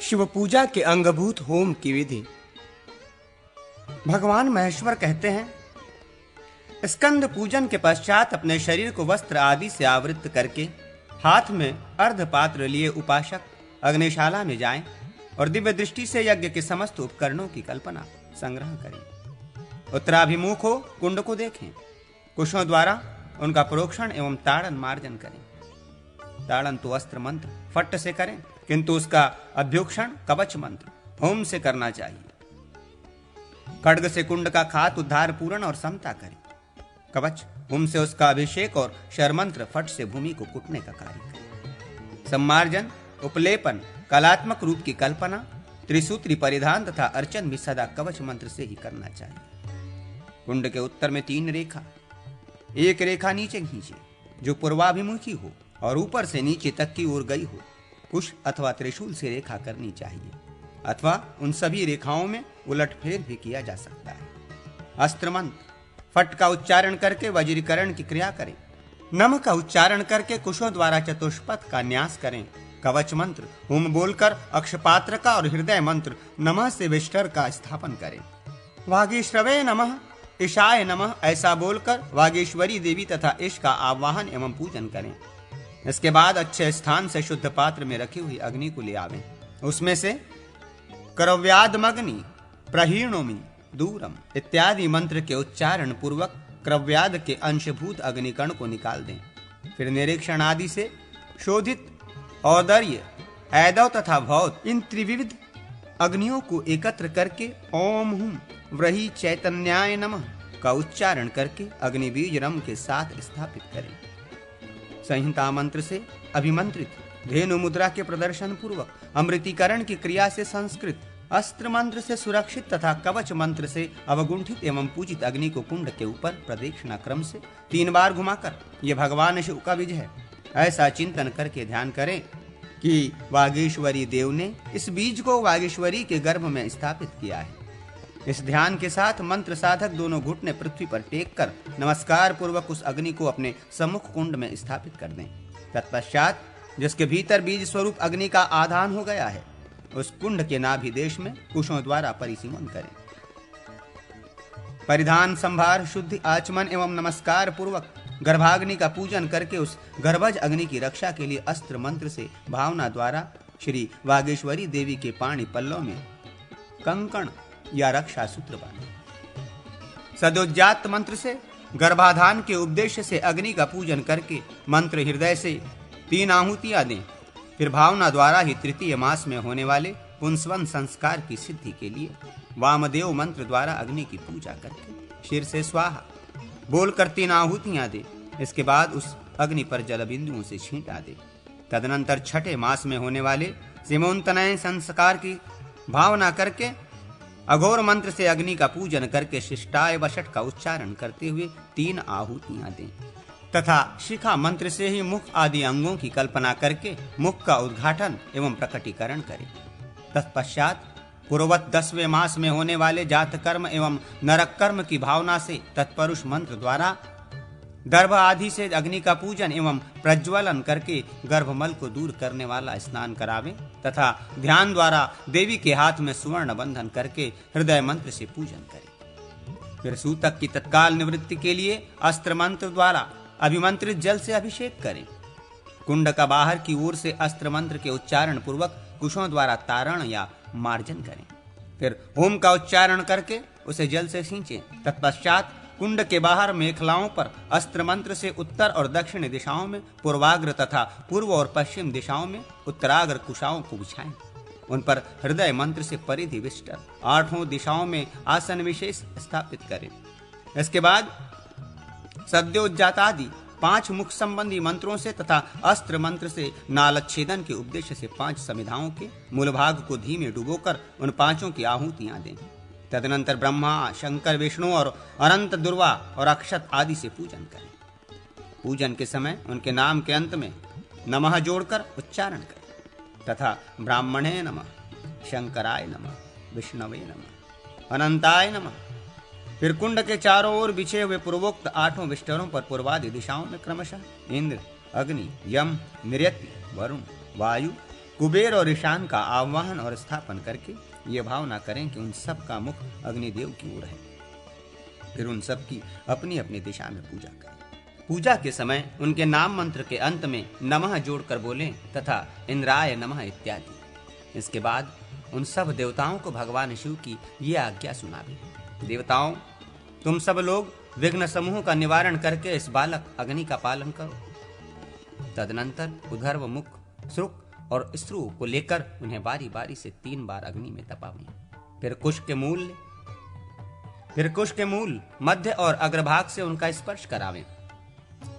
शिव पूजा के अंगभूत होम की विधि। भगवान महेश्वर कहते हैं, स्कंद पूजन के पश्चात अपने शरीर को वस्त्र आदि से आवृत करके हाथ में अर्धपात्र लिए उपासक अग्निशाला में जाएं और दिव्य दृष्टि से यज्ञ के समस्त उपकरणों की कल्पना संग्रह करें। उत्तराभिमुख हो कुंड को देखें, कुशों द्वारा उनका प्रोक्षण एवं ताड़न मार्जन करें। ताड़न तो अस्त्र मंत्र फट्ट से करें, किंतु उसका अभ्युक्षण कवच मंत्र होम से करना चाहिए। खड्ग से कुंड का खात उद्धार पूर्ण और समता करें। कवच होम से उसका अभिषेक और शरमंत्र फट से भूमि को कुटने का कार्य करें। सम्मार्जन, उपलेपन, कलात्मक रूप की कल्पना, त्रिसूत्री परिधान तथा अर्चन भी सदा कवच मंत्र से ही करना चाहिए। कुंड के उत्तर में 3 रेखा, एक रेखा नीचे खींचे जो पूर्वाभिमुखी हो और ऊपर से नीचे तक की ओर गई हो। कुश अथवा त्रिशूल से रेखा करनी चाहिए, अथवा उन सभी रेखाओं में उलटफेर भी किया जा सकता है। अस्त्र मंत्र फट का उच्चारण करके वज्रीकरण की क्रिया करें। नम का उच्चारण करके कुशों द्वारा चतुष्पथ का न्यास करें। कवच मंत्र हुम बोलकर अक्षपात्र का और हृदय मंत्र नमः से विष्टर का स्थापन करें। वागीश्रवे नमः, ईशाय नमः ऐसा बोलकर वागेश्वरी देवी तथा ईश का आवाहन एवं पूजन करें। इसके बाद अच्छे स्थान से शुद्ध पात्र में रखी हुई अग्नि को ले आवें। उसमें से क्रव्यादमग्नि प्रहीणोमि दूरम इत्यादि मंत्र के उच्चारण पूर्वक क्रव्याद के अंशभूत अग्निकण को निकाल दें। फिर निरीक्षण आदि से शोधित औदर्य, ऐदव तथा भौत इन त्रिविध अग्नियों को एकत्र करके ओम हुम व्रही चैतन्याय नमः का उच्चारण करके अग्नि बीज रम के साथ स्थापित करें। संहिता मंत्र से अभिमंत्रित धेनु मुद्रा के प्रदर्शन पूर्वक अमृतीकरण की क्रिया से संस्कृत अस्त्र मंत्र से सुरक्षित तथा कवच मंत्र से अवगुंठित एवं पूजित अग्नि को कुंड के ऊपर प्रदक्षिणा क्रम से 3 बार घुमाकर ये भगवान शिव का बीज है ऐसा चिंतन करके ध्यान करें कि वागीश्वरी देव ने इस बीज को वागीश्वरी के गर्भ में स्थापित किया है। इस ध्यान के साथ मंत्र साधक दोनों घुटने पृथ्वी पर टेक कर नमस्कार पूर्वक उस अग्नि को अपने सम्मुख कुंड में स्थापित कर दें। तत्पश्चात जिसके भीतर बीज स्वरूप अग्नि का आधान हो गया है उस कुंड के नाभि देश में कुशों द्वारा परिसीमन करें। परिधान, संभार, शुद्धि, आचमन एवं नमस्कार पूर्वक गर्भाग्नि का पूजन करके उस गर्भज अग्नि की रक्षा के लिए अस्त्र मंत्र से भावना द्वारा श्री वागेश्वरी देवी के पाणी पल्लों में कंकण या रक्षा सूत्र बांधें। सदोज्जात मंत्र से गर्भाधान के उद्देश्य से अग्नि का पूजन करके मंत्र हृदय से 3 आहुतियां दें। फिर भावना द्वारा ही तृतीय मास में होने वाले पुंसवन संस्कार की सिद्धि के लिए वामदेव मंत्र द्वारा अग्नि की पूजा करके शीर से स्वाहा बोलकर 3 आहुतियां दे। इसके बाद उस अग्नि पर जल बिंदुओं से छींटा दे। तदनंतर छठे मास में होने वाले सिमोन्तनय संस्कार की भावना करके अघोर मंत्र से अग्नि का पूजन करके शिष्टाय वषट का उच्चारण करते हुए 3 आहुतियां दें तथा शिखा मंत्र से ही मुख आदि अंगों की कल्पना करके मुख का उद्घाटन एवं प्रकटीकरण करें। तत्पश्चात पूर्ववत 10वें मास में होने वाले जात कर्म एवं नरक कर्म की भावना से तत्परुष मंत्र द्वारा गर्भ आदि से अग्नि का पूजन एवं प्रज्वलन करके गर्भमल को दूर करने वाला स्नान करावें तथा ध्यान द्वारा देवी के हाथ में सुवर्ण बंधन करके हृदय मंत्र से पूजन करें। फिर सूतक की तत्काल निवृत्ति के लिए अस्त्र मंत्र द्वारा अभिमंत्रित जल से अभिषेक करें। कुंड का बाहर की ओर से अस्त्र मंत्र के उच्चारण पूर्वक कुशों द्वारा तारण या मार्जन करें। फिर ओम का उच्चारण करके उसे जल से सींचें। तत्पश्चात कुंड के बाहर मेखलाओं पर अस्त्र मंत्र से उत्तर और दक्षिण दिशाओं में पूर्वाग्र तथा पूर्व और पश्चिम दिशाओं में उत्तराग्र कुशाओं को बिछाएं। उन पर हृदय मंत्र से परिधि विष्टर 8 दिशाओं में आसन विशेष स्थापित करें। इसके बाद सद्योज्जातादि 5 मुख संबंधी मंत्रों से तथा अस्त्र मंत्र से नालच्छेदन के उद्देश्य से 5 समिधाओं के मूल भाग को धीमे डुबोकर उन 5 की आहुतियां दें। तदनंतर ब्रह्मा, शंकर, विष्णु और अनंत दुर्वा और अक्षत आदि से पूजन करें। पूजन के समय उनके नाम के अंत में नमः जोड़कर उच्चारण करें तथा ब्राह्मणे नमः, शंकराय नमः, विष्णवे नमः, अनंताय नमः। फिर कुंड के चारों ओर बिछे हुए पूर्वोक्त 8 विष्टरों पर पूर्वादि दिशाओं में क्रमशः इंद्र, अग्नि, यम, नियति, वरुण, वायु, कुबेर और ईशान का आह्वान और स्थापन करके ये भावना करें कि उन सब का मुख अग्निदेव की ओर है। फिर उन सब की अपनी अपनी दिशा में पूजा करें। पूजा के समय उनके नाम मंत्र के अंत में नमः जोड़कर बोलें तथा इंद्राय नमः इत्यादि। इसके बाद उन सब देवताओं को भगवान शिव की ये आज्ञा सुनावे, देवताओं, तुम सब लोग विघ्न समूह का निवारण करके इस बालक अग्नि का पालन करो। तदनंतर उधर्व, मुख, श्रुक और स्त्रु को लेकर उन्हें बारी बारी से 3 बार अग्नि में तपावें। फिर कुश के मूल, मध्य और अग्रभाग से उनका स्पर्श करावें।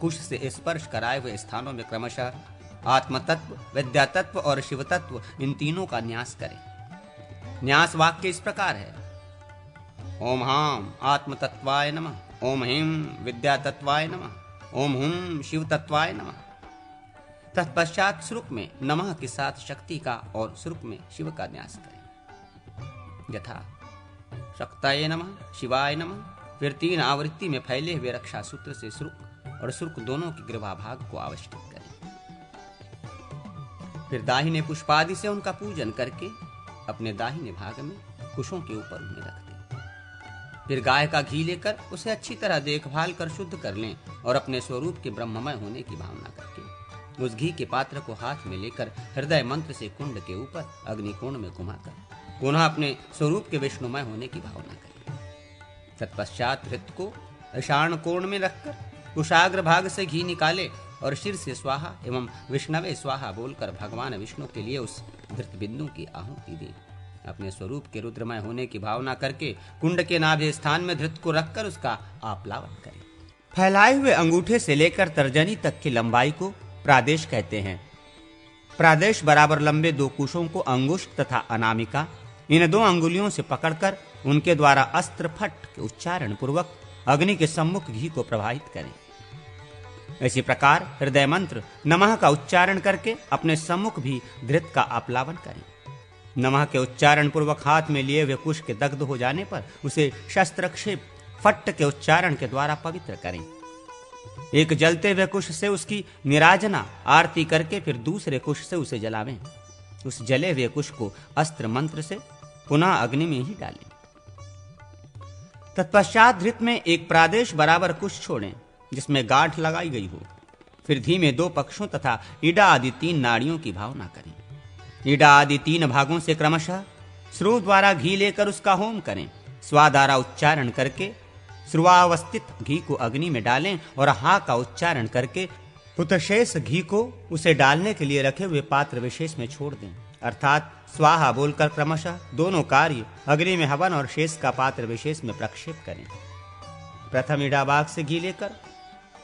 कुश से स्पर्श कराए हुए स्थानों में क्रमशः आत्म तत्व, विद्या तत्व और शिव तत्व, इन तीनों का न्यास करें। न्यास वाक्य इस प्रकार है: ओम हाम आत्म तत्वाय नमः, ओम ह्रीं विद्या तत्वाय नमः, ओम हुं शिव तत्वाय नमः। तत्पश्चात श्रुक में नमः के साथ शक्ति का और श्रुक में शिव का न्यास करें, यथा शक्ताय नमः, शिवाय नमः। फिर 3 आवृत्ति में फैले हुए रक्षा सूत्र से श्रुक और श्रुक दोनों के ग्रीवा भाग को आविष्कृत करें। फिर दाहिने पुष्पादि से उनका पूजन करके अपने दाहिने भाग में कुशों के ऊपर उन्हें रख दें। फिर गाय का घी लेकर उसे अच्छी तरह देखभाल कर शुद्ध कर लें और अपने स्वरूप के ब्रह्ममय होने की भावना करके उस घी के पात्र को हाथ में लेकर हृदय मंत्र से कुंड के ऊपर अग्निकोण में घुमाकर पुनः अपने स्वरूप के विष्णुमय होने की भावना करें। तत्पश्चात हृत को ईशान कोण में रखकर कुशाग्र भाग से घी निकाले और शिर से स्वाहा एवं विष्णवे स्वाहा बोलकर भगवान विष्णु के लिए उस धृत बिंदु की आहुति दें। अपने स्वरूप के रुद्रमय होने की भावना करके कुंड के नाभि स्थान में धृत को रखकर उसका आप्लावन करें। फैलाए हुए अंगूठे से लेकर तर्जनी तक की लंबाई को प्रादेश कहते हैं। प्रादेश बराबर लंबे 2 कुशों को अंगुष्ठ तथा अनामिका, इन 2 अंगुलियों से पकड़कर उनके द्वारा अस्त्र फट के उच्चारण पूर्वक अग्नि के सम्मुख घी को प्रवाहित करें। इसी प्रकार हृदय मंत्र नमः का उच्चारण करके अपने सम्मुख भी धृत का आप्लावन करें। नमः के उच्चारण पूर्वक हाथ में लिए हुए कुश के दग्ध हो जाने पर उसे शस्त्रक्षेप फट्ट के उच्चारण के द्वारा पवित्र करें। एक जलते हुए कुश से उसकी निराजना आरती करके फिर दूसरे कुश से उसे जलावें। उस जले हुए कुश को अस्त्र मंत्र से पुनः अग्नि में ही डालें। तत्पश्चात धृत में एक प्रादेश बराबर कुश छोड़ें जिसमें गांठ लगाई गई हो। फिर धीमे 2 पक्षों तथा ईडा आदि 3 नाड़ियों की भावना करें। ईडा आदि 3 भागों से क्रमशः श्रु द्वारा घी लेकर उसका होम करें। स्वाधारा उच्चारण करके श्रुवावस्थित घी को अग्नि में डालें और हा का उच्चारण करके हुतशेष घी को उसे डालने के लिए रखे हुए पात्र विशेष में छोड़ दें, अर्थात स्वाहा बोलकर क्रमशः दोनों कार्य अग्नि में हवन और शेष का पात्र विशेष में प्रक्षेप करें। प्रथम ईडा भाग से घी लेकर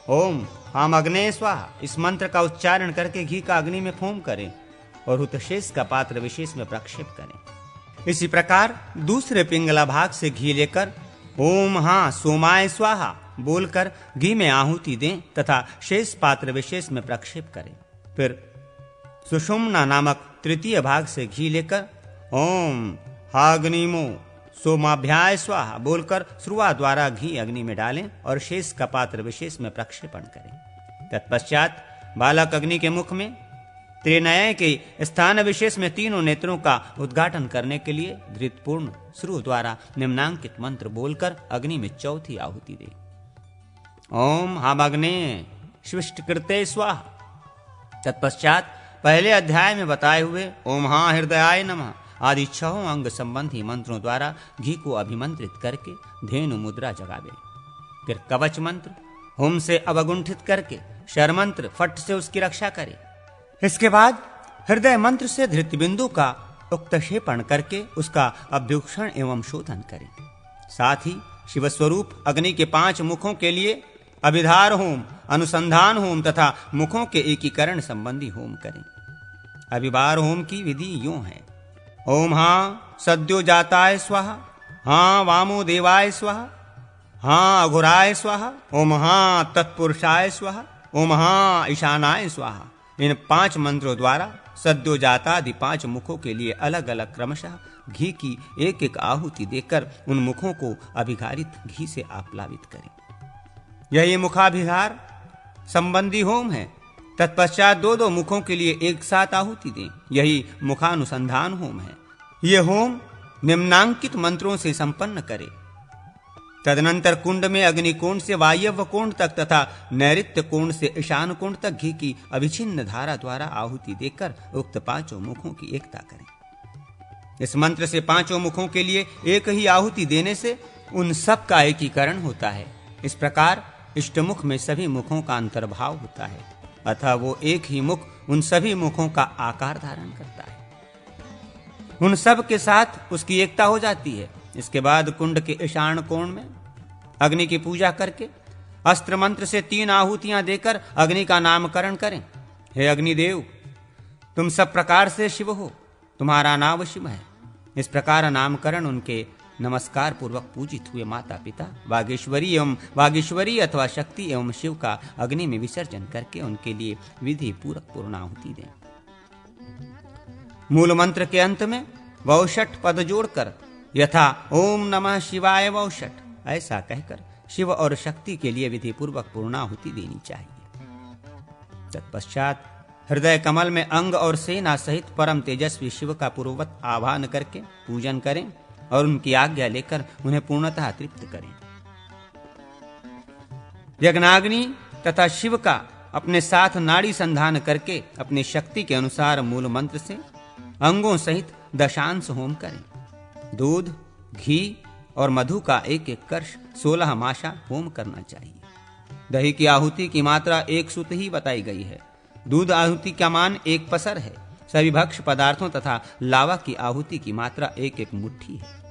ओम हम अग्ने स्वाहा इस मंत्र का उच्चारण करके घी का अग्नि में फोम करें और हुतशेष का पात्र विशेष में प्रक्षेप करें। इसी प्रकार दूसरे पिंगला भाग से घी लेकर ओम हाँ सोमाय स्वाहा बोलकर घी में आहुति दें तथा शेष पात्र विशेष में प्रक्षेप करें। फिर सुषुम्ना नामक तृतीय भाग से घी लेकर ओम हाग्निमो सोमाभ्याय स्वाहा बोलकर श्रुवा द्वारा घी अग्नि में डालें और शेष का पात्र विशेष में प्रक्षेपण करें। तत्पश्चात बालक अग्नि के मुख में त्रिनय के स्थान विशेष में 3 नेत्रों का उद्घाटन करने के लिए धृतपूर्ण श्रु द्वारा निम्नांकित मंत्र बोलकर अग्नि में चौथी आहुति दे। ओम हामग्ने स्विष्टकृते स्वाहा। तत्पश्चात पहले अध्याय में बताए हुए ओम हा हृदयाय नमः आदि 6 अंग संबंधी मंत्रों द्वारा घी को अभिमंत्रित करके धेनु मुद्रा जगावे। फिर कवच मंत्र होम से अवगुंठित करके शर मंत्र फट से उसकी रक्षा करे। इसके बाद हृदय मंत्र से धृत बिंदु का उक्तक्षेपण करके उसका अभ्युक्षण एवं शोधन करें। साथ ही शिव स्वरूप अग्नि के 5 मुखों के लिए अभिधार होम, अनुसंधान होम तथा मुखों के एकीकरण संबंधी होम करें। अभिभार होम की विधि यूं है: ओम हाँ सद्यो जाताय स्वाहा, हाँ वामो देवाय स्वाहा, हाँ अघोराय स्वाहा, ओम हाँ तत्पुरुषाय स्वाहा, ओम हाँ ईशानाय स्वाहा। इन 5 मंत्रों द्वारा सद्यो जाता आदि 5 मुखों के लिए अलग अलग क्रमशः घी की एक एक आहुति देकर उन मुखों को अभिघारित घी से आप्लावित करें। यही मुखाभिहार संबंधी होम है। तत्पश्चात दो दो मुखों के लिए एक साथ आहुति दें। यही मुखानुसंधान होम है। ये होम निम्नांकित मंत्रों से संपन्न करे। तदनंतर कुंड में अग्निकोण से वायव्य कोण तक तथा नैऋत्य कोण से ईशान कोण तक घी की अविच्छिन्न धारा द्वारा आहुति देकर उक्त पांचों मुखों की एकता करें। इस मंत्र से पांचों मुखों के लिए एक ही आहुति देने से उन सब का एकीकरण होता है। इस प्रकार इष्टमुख में सभी मुखों का अंतर्भाव होता है, अतः वो एक ही मुख उन सभी मुखों का आकार धारण करता है। उन सब के साथ उसकी एकता हो जाती है। इसके बाद कुंड के ईशान कोण में अग्नि की पूजा करके अस्त्र मंत्र से 3 आहुतियां देकर अग्नि का नामकरण करें। हे अग्निदेव, तुम सब प्रकार से शिव हो, तुम्हारा नाम शिव है। इस प्रकार नामकरण उनके नमस्कार पूर्वक पूजित हुए माता पिता वागीश्वरी अथवा शक्ति एवं शिव का अग्नि में विसर्जन करके उनके लिए विधि पूर्वक पूर्णाहुति दें। मूल मंत्र के अंत में वौषट पद जोड़कर यथा ओम नमः शिवाय वौषट ऐसा कहकर शिव और शक्ति के लिए विधि पूर्वक पूर्णाहुति देनी चाहिए। तत्पश्चात हृदय कमल में अंग और सेना सहित परम तेजस्वी शिव का पूर्ववत आह्वान करके पूजन करें और उनकी आज्ञा लेकर उन्हें पूर्णतः तृप्त करें। यज्ञाग्नि तथा शिव का अपने साथ नाड़ी संधान करके अपनी शक्ति के अनुसार मूल मंत्र से अंगों सहित दशांश होम करें। दूध, घी और मधु का एक एक कर्ष 16 माशा होम करना चाहिए। दही की आहुति की मात्रा 1 सुत ही बताई गई है। दूध आहुति का मान 1 पसर है। सभी भक्ष्य पदार्थों तथा लावा की आहुति की मात्रा 1 मुट्ठी है।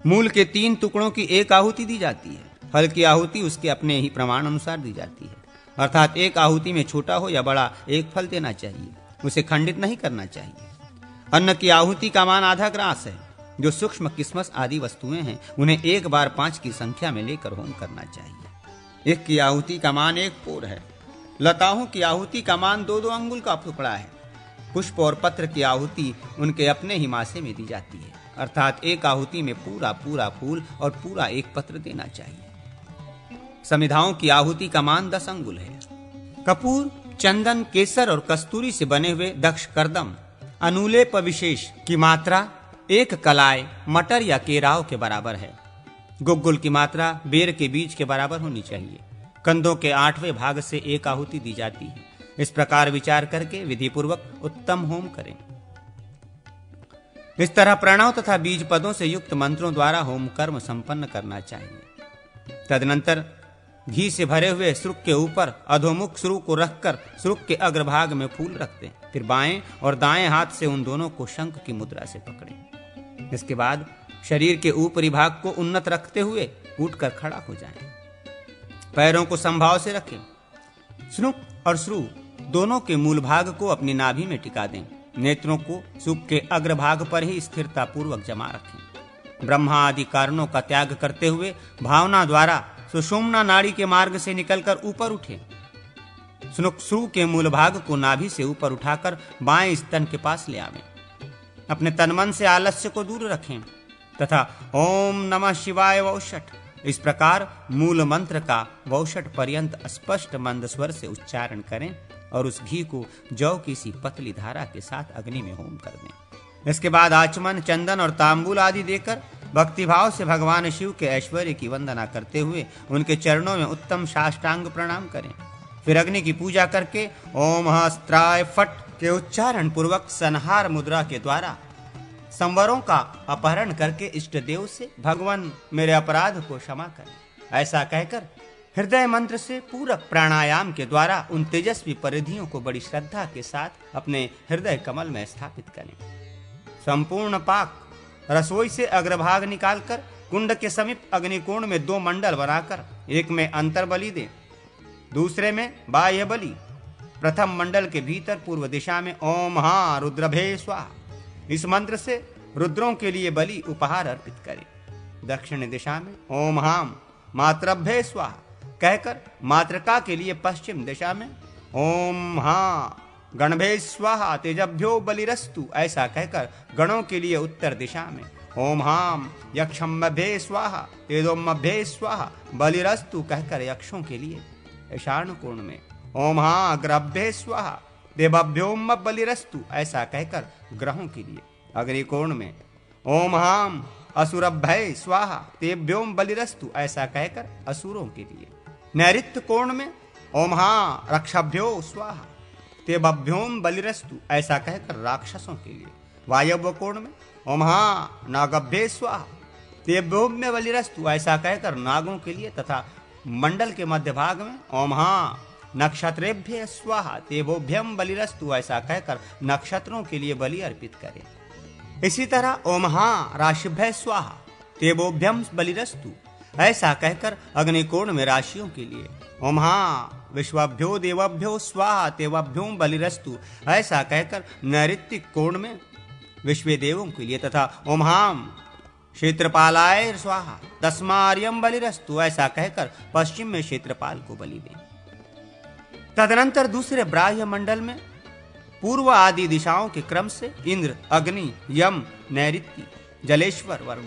मूल के 3 टुकड़ों की 1 आहुति दी जाती है। फल की आहुति उसके अपने ही प्रमाण अनुसार दी जाती है, अर्थात 1 आहुति में छोटा हो या बड़ा 1 फल देना चाहिए, उसे खंडित नहीं करना चाहिए। अन्न की आहुति का मान आधा ग्रास है। जो सूक्ष्म किस्मस आदि वस्तुएं हैं उन्हें 1 बार 5 की संख्या में लेकर होम करना चाहिए। 1 की आहुति का मान 1 पोर है। लताओं की आहुति का मान 2-2 अंगुल का टुकड़ा है। पुष्प और पत्र की आहुति उनके अपने ही मासे में दी जाती है, अर्थात 1 आहुति में पूरा फूल और पूरा 1 पत्र देना चाहिए। समिधाओं की आहुति का मान 10 अंगुल है। कपूर, चंदन, केसर और कस्तूरी से बने हुए दक्ष कर्दम अनुलेप विशेष की मात्रा 1 कलाय मटर या केराव के बराबर है। गुग्गुल की मात्रा बेर के बीज के बराबर होनी चाहिए। कंदों के 8वें भाग से 1 आहुति दी जाती है। इस प्रकार विचार करके विधि पूर्वक उत्तम होम करें। इस तरह प्रणव तथा बीज पदों से युक्त मंत्रों द्वारा होम कर्म संपन्न करना चाहिए। तदनंतर घी से भरे हुए श्रुक के ऊपर अधोमुख श्रु को रखकर श्रुक के अग्रभाग में फूल रख दें। फिर बाएं और दाएं हाथ से उन दोनों को शंख की मुद्रा से पकड़ें। इसके बाद शरीर के ऊपरी भाग को उन्नत रखते हुए उठकर खड़ा हो जाएं। पैरों को समभाव से रखें। श्रुक और श्रु दोनों के मूल भाग को अपनी नाभि में टिका दें। नेत्रों को श्रुक के अग्रभाग पर ही स्थिरता पूर्वक जमा रखें। ब्रह्मा आदि कारणों का त्याग करते हुए भावना द्वारा सुषुम्ना नाड़ी के मार्ग से निकलकर ऊपर उठे। श्रु के मूल भाग को नाभि से ऊपर उठाकर बाएं स्तन के पास ले आवें। अपने तनमन से आलस्य को दूर रखें तथा ओम नमः शिवाय वौषट इस प्रकार मूल मंत्र का वौषट पर्यंत स्पष्ट मंद स्वर से उच्चारण करें और उस घी को जौ की सी पतली धारा के साथ अग्नि में होम कर दें। इसके बाद आचमन, चंदन और तांबूल आदि देकर भक्तिभाव से भगवान शिव के ऐश्वर्य की वंदना करते हुए उनके चरणों में उत्तम साष्टांग प्रणाम करें। फिर अग्नि की पूजा करके ओम हस्त्राय फट के उच्चारण पूर्वक संहार मुद्रा के द्वारा संवरों का अपहरण करके इष्ट देव से भगवान मेरे अपराध को क्षमा करें ऐसा कहकर हृदय मंत्र से पूरक प्राणायाम के द्वारा उन तेजस्वी परिधियों को बड़ी श्रद्धा के साथ अपने हृदय कमल में स्थापित करें। संपूर्ण पाक रसोई से अग्रभाग निकालकर कुंड के समीप अग्निकोण में 2 मंडल बनाकर एक में अंतर बलि दें, दूसरे में बाह्य बलि। प्रथम मंडल के भीतर पूर्व दिशा में ओम हा रुद्रभे स्वाहा इस मंत्र से रुद्रों के लिए बलि उपहार अर्पित करें। दक्षिण दिशा में ओम हाम मातृभ्ये स्वाहा कहकर मातृका के लिए पश्चिम दिशा में ओम हा गणभे स्वाहा तेजभ्यो बलिरस्तु ऐसा कहकर गणों के लिए उत्तर दिशा में ओम हाम यक्षम्भे स्वाहा तेजोम्भे स्वाहा बलिरस्तु कहकर यक्षों के लिए ईशान कोण में ओम हा ग्रभ्ये स्वाहा देवभ्योम बलिरस्तु, ऐसा कहकर ग्रहों के लिए। अग्निकोण में ओम हाम असुरभ्य स्वाहा तेभ्योम बलिरस्तु, ऐसा कहकर असुरों के लिए। नैऋत्य कोण में ओम हा रक्षभ्यो स्वाहा तेभ्योम बलिरस्तु, ऐसा कहकर राक्षसों के लिए। वायव्य कोण में ओम हा नागभ्ये स्वाहा तेभ्योम में बलिरस्तु, ऐसा कहकर नागों के लिए। तथा मंडल के मध्य भाग में ओम हा नक्षत्रेभ्य स्वाहा तेभोभ्यम बलिरस्तु, ऐसा कहकर नक्षत्रों के लिए बलि अर्पित करें। इसी तरह ओम हा राशिभ्य स्वाहा तेभोभ्यम बलिरस्तु, ऐसा कहकर अग्निकोण में राशियों के लिए। ओम हा विश्वभ्यो देवभ्यो स्वाहा तेवभ्योम बलिरस्तु, ऐसा कहकर नैऋत्य कोण में विश्व देवों के लिए। तथा ओम हाम क्षेत्रपालाय स्वाहा तस्मार्यम बलिरस्तु, ऐसा कहकर पश्चिम में क्षेत्रपाल को बलि दें। तदनंतर दूसरे ब्राह्य मंडल में पूर्व आदि दिशाओं के क्रम से इंद्र, अग्नि, यम, नैऋत्य, जलेश्वर, वरुण,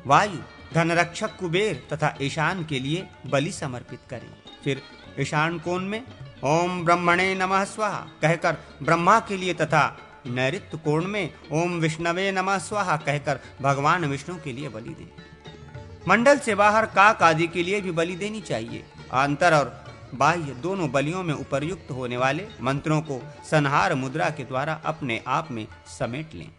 वायु, धनरक्षक कुबेर तथा ईशान के लिए बलि समर्पित करें। फिर ईशान कोण में ओम ब्रह्मणे नमः स्वाहा कहकर ब्रह्मा के लिए तथा नैऋत्य कोण में ओम विष्णवे नमः स्वाहा कहकर भगवान विष्णु के लिए बलि दें। मंडल से बाहर काक आदि के लिए भी बलि देनी चाहिए। आंतर और बाह्य दोनों बलियों में उपर्युक्त होने वाले मंत्रों को संहार मुद्रा के द्वारा अपने आप में समेट लें।